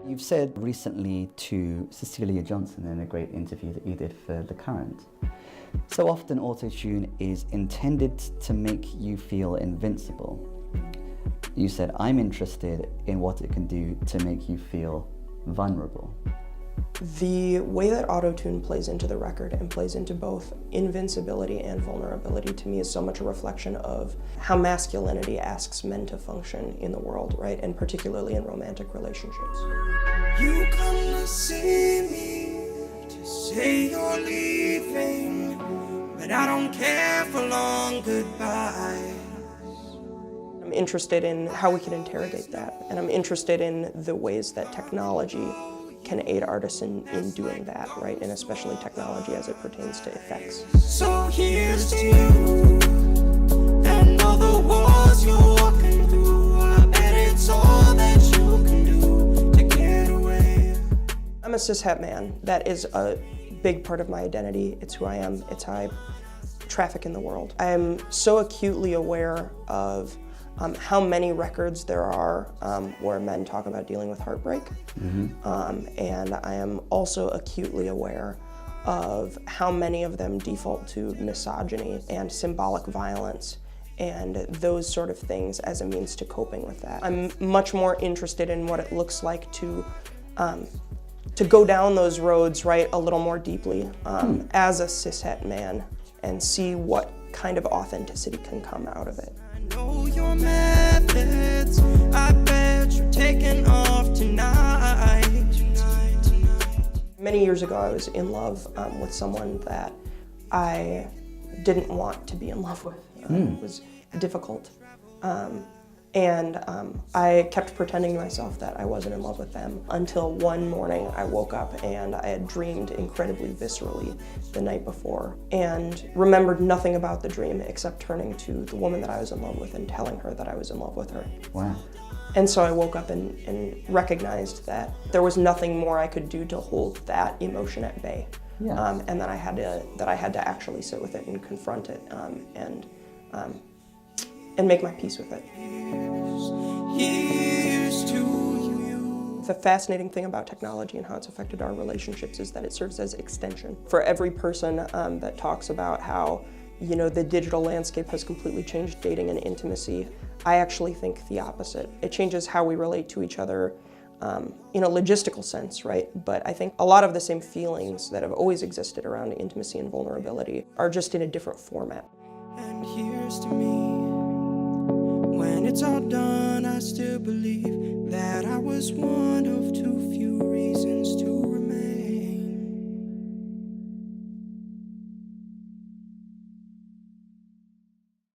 You've said recently to Cecilia Johnson in a great interview that you did for The Current, so often autotune is intended to make you feel invincible. You said, I'm interested in what it can do to make you feel vulnerable. The way that autotune plays into the record and plays into both invincibility and vulnerability to me is so much a reflection of how masculinity asks men to function in the world, right? And particularly in romantic relationships. You come to see me to say you're leaving, but I don't care for long goodbyes. I'm interested in how we can interrogate that, and I'm interested in the ways that technology can aid artists in doing that, right? And especially technology as it pertains to effects. So here's to you, and all the walls you're walking through. I bet it's all that you can do to get away. I'm a cishet man. That is a big part of my identity. It's who I am. It's how I traffic in the world. I'm so acutely aware of how many records there are where men talk about dealing with heartbreak. And I am also acutely aware of how many of them default to misogyny and symbolic violence and those sort of things as a means to coping with that. I'm much more interested in what it looks like to go down those roads, right, a little more deeply as a cishet man and see what kind of authenticity can come out of it. Know your methods. I bet you're taking off tonight. Many years ago, I was in love with someone that I didn't want to be in love with. It was difficult. I kept pretending to myself that I wasn't in love with them until one morning I woke up and I had dreamed incredibly viscerally the night before and remembered nothing about the dream except turning to the woman that I was in love with and telling her that I was in love with her. Wow. And so I woke up and recognized that there was nothing more I could do to hold that emotion at bay. Yeah. And that I had to actually sit with it and confront it and make my peace with it. Here's to you. The fascinating thing about technology and how it's affected our relationships is that it serves as extension. For every person that talks about how, you know, the digital landscape has completely changed dating and intimacy, I actually think the opposite. It changes how we relate to each other in a logistical sense, right? But I think a lot of the same feelings that have always existed around intimacy and vulnerability are just in a different format. And here's to me. When it's all done, I still believe that I was one of too few.